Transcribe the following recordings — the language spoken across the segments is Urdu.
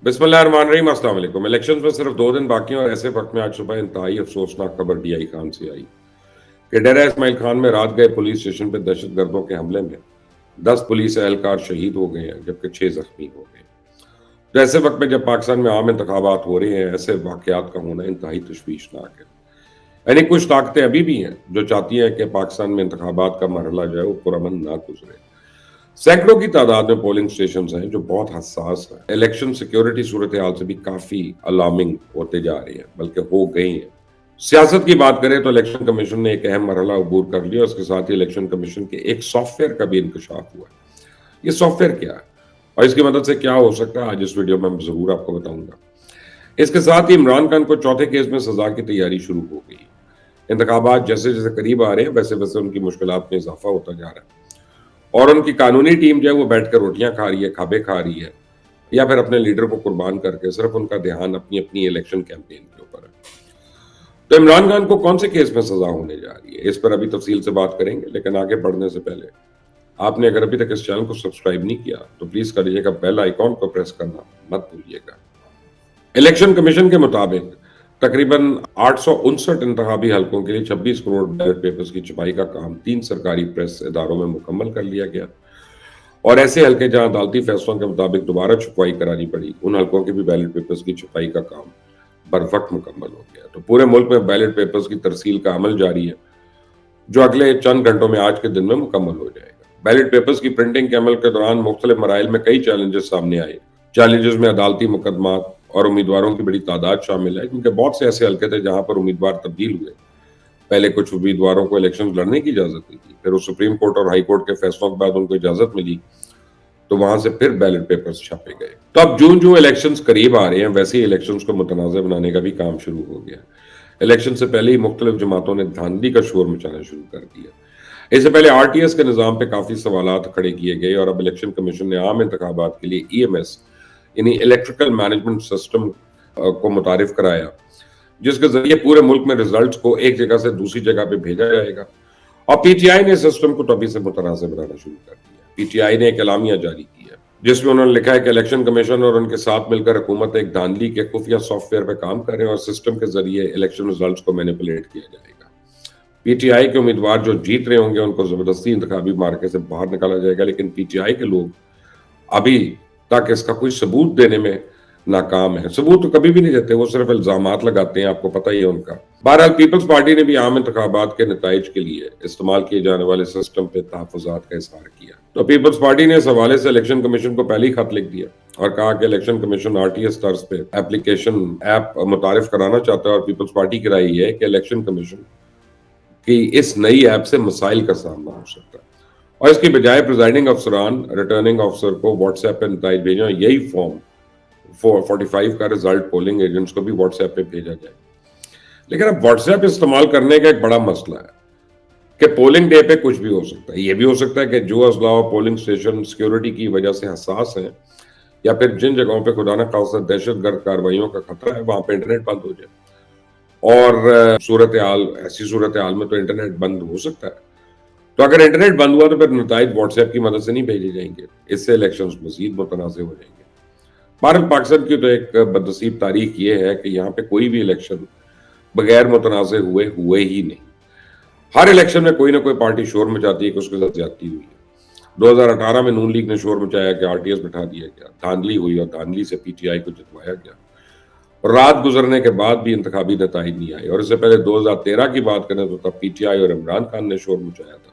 بسم اللہ الرحمن الرحیم، السلام علیکم۔ الیکشن میں صرف 2 دن باقی ہیں اور ایسے وقت میں آج صبح انتہائی افسوسناک خبر ڈی آئی خان سے آئی کہ ڈیرہ اسماعیل خان میں رات گئے پولیس اسٹیشن پہ دہشت گردوں کے حملے میں 10 پولیس اہلکار شہید ہو گئے ہیں جبکہ 6 زخمی ہو گئے۔ تو ایسے وقت میں جب پاکستان میں عام انتخابات ہو رہے ہیں، ایسے واقعات کا ہونا انتہائی تشویشناک ہے۔ یعنی کچھ طاقتیں ابھی بھی ہیں جو چاہتی ہیں کہ پاکستان میں انتخابات کا مرحلہ جو ہے وہ پرامن نہ گزرے۔ سینکڑوں کی تعداد میں پولنگ اسٹیشنز ہیں جو بہت حساس ہیں۔ الیکشن سیکیورٹی صورتحال سے بھی کافی الارمنگ ہوتے جا رہی ہیں، بلکہ ہو گئی ہیں۔ سیاست کی بات کریں تو الیکشن کمیشن نے ایک اہم مرحلہ عبور کر لیا، اس کے ساتھ ہی الیکشن کمیشن کے ایک سافٹ ویئر کا بھی انکشاف ہوا ہے۔ یہ سافٹ ویئر کیا ہے اور اس کی مدد سے کیا ہو سکتا ہے، آج اس ویڈیو میں ضرور آپ کو بتاؤں گا۔ اس کے ساتھ ہی عمران خان کو چوتھے کیس میں سزا کی تیاری شروع ہو گئی۔ انتخابات جیسے جیسے قریب آ رہے ہیں ویسے ویسے ان کی مشکلات میں اضافہ ہوتا جا رہا ہے، اور ان کی قانونی ٹیم جو ہے وہ بیٹھ کر روٹیاں کھا رہی ہے، کھابے کھا رہی ہے، یا پھر اپنے لیڈر کو قربان کر کے صرف ان کا دھیان اپنی اپنی الیکشن کیمپین کے اوپر ہے۔ تو عمران خان کو کون سے کیس میں سزا ہونے جا رہی ہے، اس پر ابھی تفصیل سے بات کریں گے، لیکن آگے بڑھنے سے پہلے آپ نے اگر ابھی تک اس چینل کو سبسکرائب نہیں کیا تو پلیز کر لیجیے گا، بیل آئیکن کو پریس کرنا مت بھولیے گا۔ الیکشن کمیشن کے مطابق تقریباً 859 انتخابی حلقوں کے لیے 26 کروڑ بیلٹ پیپرز کی چھپائی کا کام 3 سرکاری پریس اداروں میں مکمل کر لیا گیا، اور ایسے حلقے جہاں عدالتی فیصلوں کے مطابق دوبارہ چھپائی کرانی پڑی، ان حلقوں کے بھی بیلٹ پیپرز کی چھپائی کا کام بروقت مکمل ہو گیا۔ تو پورے ملک میں بیلٹ پیپرز کی ترسیل کا عمل جاری ہے، جو اگلے چند گھنٹوں میں آج کے دن میں مکمل ہو جائے گا۔ بیلٹ پیپرز کی پرنٹنگ کے عمل کے دوران مختلف مراحل میں کئی چیلنجز سامنے آئے۔ چیلنجز میں عدالتی مقدمات اور امیدواروں کی بڑی تعداد شامل ہے، کیونکہ بہت سے ایسے حلقے تھے جہاں پر امیدوار تبدیل ہوئے۔ پہلے کچھ امیدواروں کو الیکشن لڑنے کی اجازت نہیں تھی، پھر وہ سپریم کورٹ اور ہائی کورٹ کے فیصلوں کے بعد ان کو اجازت ملی تو وہاں سے پھر بیلٹ پیپرز چھاپے گئے۔ تو اب جوں الیکشنز قریب آ رہے ہیں ویسے ہی الیکشنز کو متنازع بنانے کا بھی کام شروع ہو گیا۔ الیکشن سے پہلے ہی مختلف جماعتوں نے دھاندلی کا شور مچانا شروع کر دیا۔ اس سے پہلے آر ٹی ایس کے نظام پہ کافی سوالات کھڑے کیے گئے، اور اب الیکشن کمیشن نے عام انتخابات کے لیے ای ایم ایس یعنی الیکٹریکل مینجمنٹ سسٹم کو متعارف کرایا، جس کے ذریعے پورے ملک میں ریزلٹس کو ایک جگہ سے دوسری جگہ پہ بھیجا جائے گا۔ اور پی ٹی آئی نے سسٹم کو ٹوپی سے متنازع بنانا شروع کر دیا۔ پی ٹی آئی نے ایک اعلامیہ جاری کیا جس میں انہوں نے لکھا ہے کہ الیکشن کمیشن اور ان کے ساتھ مل کر حکومت ایک دھاندلی کے خفیہ سافٹ ویئر پہ کام کر رہے ہیں اور سسٹم کے ذریعے الیکشن ریزلٹس کو مینیپولیٹ کیا جائے گا۔ پی ٹی آئی کے امیدوار جو جیت رہے ہوں گے ان کو زبردستی انتخابی مارکے سے باہر نکالا جائے گا، لیکن پی ٹی آئی کے لوگ ابھی تک اس کا کوئی ثبوت دینے میں ناکام ہے۔ ثبوت تو کبھی بھی نہیں دیتے، وہ صرف الزامات لگاتے ہیں، آپ کو پتہ ہی ہے ان کا۔ بہرحال پیپلز پارٹی نے بھی عام انتخابات کے نتائج کے لیے استعمال کیے جانے والے سسٹم پہ تحفظات کا اظہار کیا۔ تو پیپلز پارٹی نے اس حوالے سے الیکشن کمیشن کو پہلے ہی خط لکھ دیا اور کہا کہ election commission R T S طرز پہ ایپلیکیشن ایپ متعارف کرانا چاہتا ہے، اور پیپلز پارٹی کی رائے یہ ہے کہ الیکشن کمیشن کی اس نئی ایپ سے مسائل کا سامنا ہو سکتا ہے، اور اس کی بجائے پریزائڈنگ افسران ریٹرننگ افسر کو واٹس ایپ پہ نتائج بھیجیں، اور یہی فارم 45 کا رزلٹ پولنگ ایجنٹس کو بھی واٹس ایپ پہ بھیجا جائے۔ لیکن اب واٹس ایپ استعمال کرنے کا ایک بڑا مسئلہ ہے کہ پولنگ ڈے پہ کچھ بھی ہو سکتا ہے۔ یہ بھی ہو سکتا ہے کہ جو اضلاع پولنگ اسٹیشن سیکیورٹی کی وجہ سے حساس ہیں، یا پھر جن جگہوں پہ خدا نہ خواستہ دہشت گرد کارروائیوں کا خطرہ ہے، وہاں پہ انٹرنیٹ بند ہو جائے، اور ایسی صورتحال میں تو انٹرنیٹ بند ہو سکتا ہے۔ تو اگر انٹرنیٹ بند ہوا تو پھر نتائج واٹس ایپ کی مدد سے نہیں بھیجے جائیں گے، اس سے الیکشنز مزید متنازع ہو جائیں گے۔ بھارت پاکستان کی تو ایک بدنصیب تاریخ یہ ہے کہ یہاں پہ کوئی بھی الیکشن بغیر متنازع ہوئے ہی نہیں۔ ہر الیکشن میں کوئی نہ کوئی پارٹی شور مچاتی ہے کہ اس کے ساتھ زیادتی ہوئی ہے۔ 2018 میں نون لیگ نے شور مچایا کہ آر ٹی ایس بٹھا دیا گیا، دھاندلی ہوئی اور دھاندلی سے پی ٹی آئی کو جتوایا گیا، اور رات گزرنے کے بعد بھی انتخابی نتائج نہیں آئے۔ اور اس سے پہلے 2013 کی بات کریں تو تب پی ٹی آئی اور عمران خان نے شور مچایا تھا۔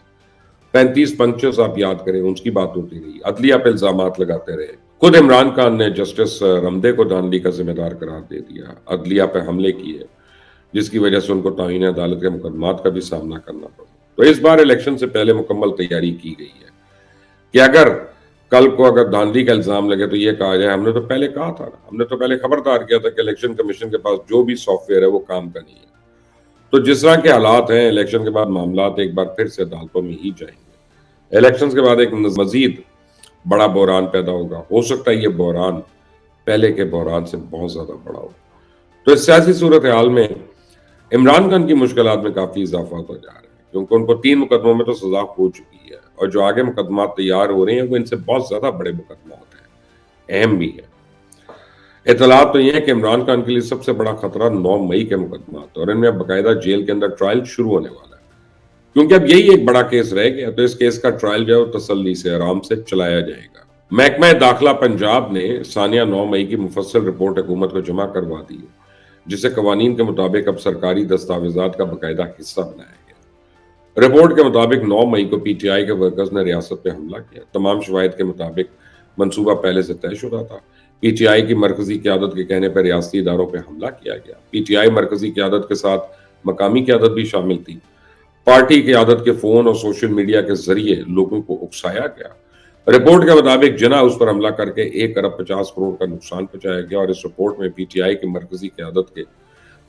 35 پنچز آپ یاد کریں، ان کی بات ہوتی رہی، عدلیہ پہ الزامات لگاتے رہے۔ خود عمران خان نے جسٹس رمدے کو دھاندلی کا ذمہ دار قرار دے دیا، عدلیہ پہ حملے کیے، جس کی وجہ سے ان کو توہین عدالت کے مقدمات کا بھی سامنا کرنا پڑا۔ تو اس بار الیکشن سے پہلے مکمل تیاری کی گئی ہے کہ اگر کل کو دھاندلی کا الزام لگے تو یہ کہا جائے ہم نے تو پہلے کہا تھا، ہم نے تو پہلے خبردار کیا تھا کہ الیکشن کمیشن کے پاس جو بھی سافٹ ویئر ہے وہ کام کا نہیں ہے۔ تو جس طرح کے حالات ہیں، الیکشن کے بعد معاملات ایک بار پھر سے عدالتوں میں ہی جائیں گے۔ الیکشن کے بعد ایک مزید بڑا بحران پیدا ہوگا، ہو سکتا ہے یہ بحران پہلے کے بحران سے بہت زیادہ بڑا ہو۔ تو اس سیاسی صورتحال میں عمران خان کی مشکلات میں کافی اضافہ ہوتا جا رہا ہے، کیونکہ ان کو 3 مقدموں میں تو سزا ہو چکی ہے، اور جو آگے مقدمات تیار ہو رہے ہیں وہ ان سے بہت زیادہ بڑے مقدمات ہیں، اہم بھی ہیں۔ اطلاعات تو یہ ہے کہ عمران خان کے لیے سب سے بڑا خطرہ 9 مئی کے مقدمات اور ان میں باقاعدہ جیل کے اندر ٹرائل شروع ہونے والا ہے، کیونکہ اب یہی ایک بڑا کیس رہ گیا، تو اس کیس کا ٹرائل جو ہے وہ تسلی سے آرام سے چلایا جائے گا۔ محکمہ داخلہ پنجاب نے ثانیہ 9 مئی کی مفصل رپورٹ حکومت کو جمع کروا دی ہے، جسے قوانین کے مطابق اب سرکاری دستاویزات کا باقاعدہ حصہ بنایا گیا۔ رپورٹ کے مطابق 9 مئی کو پی ٹی آئی کے ورکرز نے ریاست پہ حملہ کیا۔ تمام شواہد کے مطابق منصوبہ پہلے سے طے شدہ تھا۔ پی ٹی آئی کی مرکزی قیادت کے کہنے پر ریاستی اداروں پہ حملہ کیا گیا۔ پی ٹی آئی مرکزی قیادت کے ساتھ مقامی قیادت بھی شامل تھی۔ پارٹی قیادت کے فون اور سوشل میڈیا کے ذریعے لوگوں کو اکسایا گیا۔ رپورٹ کے مطابق جناح اس پر حملہ کر کے 1 ارب 50 کروڑ کا نقصان پہنچایا گیا، اور اس رپورٹ میں پی ٹی آئی کی مرکزی قیادت کے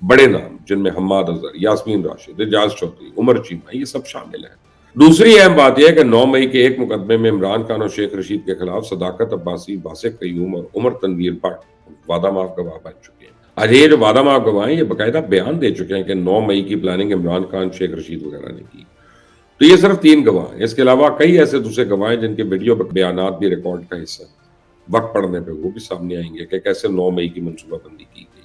بڑے نام جن میں حماد اظہر، یاسمین راشد، اعجاز چودھری، عمر چیمہ، یہ سب شامل ہیں۔ دوسری اہم بات یہ ہے کہ 9 مئی کے ایک مقدمے میں عمران خان اور شیخ رشید کے خلاف صداقت عباسی، باسق قیوم اور عمر تنویر بٹ وعدہ معاف گواہ بن چکے ہیں۔ آج یہ جو وعدہ معاف گواہ ہیں، یہ باقاعدہ بیان دے چکے ہیں کہ 9 مئی کی پلاننگ عمران خان، شیخ رشید وغیرہ نے کی۔ تو یہ صرف 3 گواہ ہیں، اس کے علاوہ کئی ایسے دوسرے گواہ ہیں جن کے ویڈیو بیانات بھی ریکارڈ کا حصہ ہیں۔ وقت پڑنے پہ وہ بھی سامنے آئیں گے کہ کیسے 9 مئی کی منصوبہ بندی کی گئی۔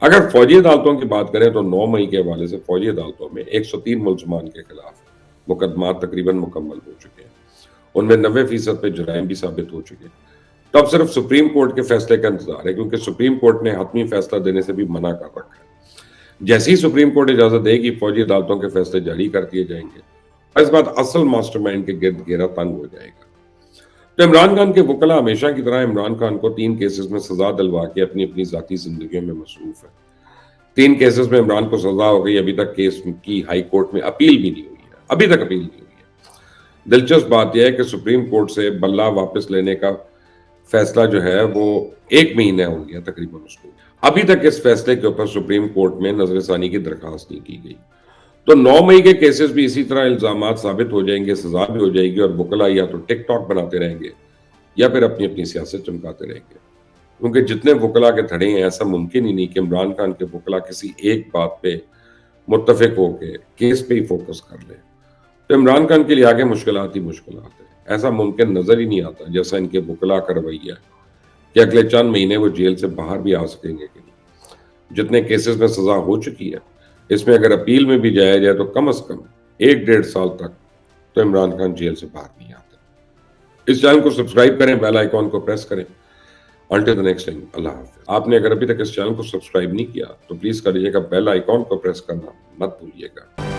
اگر فوجی عدالتوں کی بات کریں تو 9 مئی کے حوالے سے فوجی عدالتوں میں 103 ملزمان کے خلاف مقدمات تقریباً مکمل ہو چکے ہیں۔ ان میں 90% پہ جرائم بھی ثابت ہو چکے ہیں۔ تو اب صرف سپریم کورٹ کے فیصلے کا انتظار ہے، کیونکہ سپریم کورٹ نے حتمی فیصلہ دینے سے بھی منع کر رکھا ہے۔ جیسی سپریم کورٹ اجازت دے گی، فوجی عدالتوں کے فیصلے جاری کر دیے جائیں گے، اور اس بعد اصل ماسٹر مائنڈ کے گرد گھیرا تنگ ہو جائے گا۔ تو عمران خان کے وکلاء ہمیشہ کی طرح عمران خان کو 3 کیسز میں سزا دلوا کے اپنی اپنی ذاتی زندگیوں میں مصروف ہے۔ 3 کیسز میں عمران کو سزا ہو گئی، ابھی تک کیس کی ہائی کورٹ میں اپیل بھی نہیں ہوئی ہے، ابھی تک اپیل نہیں ہوئی ہے۔ دلچسپ بات یہ ہے کہ سپریم کورٹ سے بلہ واپس لینے کا فیصلہ جو ہے وہ 1 مہینہ ہو گیا تقریباً اس کو، ابھی تک اس فیصلے کے اوپر سپریم کورٹ میں نظر ثانی کی درخواست نہیں کی گئی۔ تو 9 مئی کے کیسز بھی اسی طرح الزامات ثابت ہو جائیں گے، سزا بھی ہو جائے گی، اور وکلاء یا تو ٹک ٹاک بناتے رہیں گے یا پھر اپنی اپنی سیاست چمکاتے رہیں گے، کیونکہ جتنے وکلاء کے دھڑے ہیں، ایسا ممکن ہی نہیں کہ عمران خان کے وکلاء کسی ایک بات پہ متفق ہو کے کیس پہ ہی فوکس کر لیں۔ تو عمران خان کے لیے آگے مشکلات ہی مشکلات ہیں، ایسا ممکن نظر ہی نہیں آتا جیسا ان کے وکلاء کا رویہ ہے کہ اگلے چند مہینے وہ جیل سے باہر بھی آ سکیں گے کہ نہیں۔ جتنے کیسز میں سزا ہو چکی ہے، اس میں اگر اپیل میں بھی جایا جائے تو کم از کم 1-1.5 سال تک تو عمران خان جیل سے باہر نہیں آتے۔ اس چینل کو سبسکرائب کریں، بیل آئیکن کو پریس کریں۔ Until the next time، اللہ حافظ۔ آپ نے اگر ابھی تک اس چینل کو سبسکرائب نہیں کیا تو پلیز کریے گا، بیل آئیکن کو پریس کرنا مت بھولیے گا۔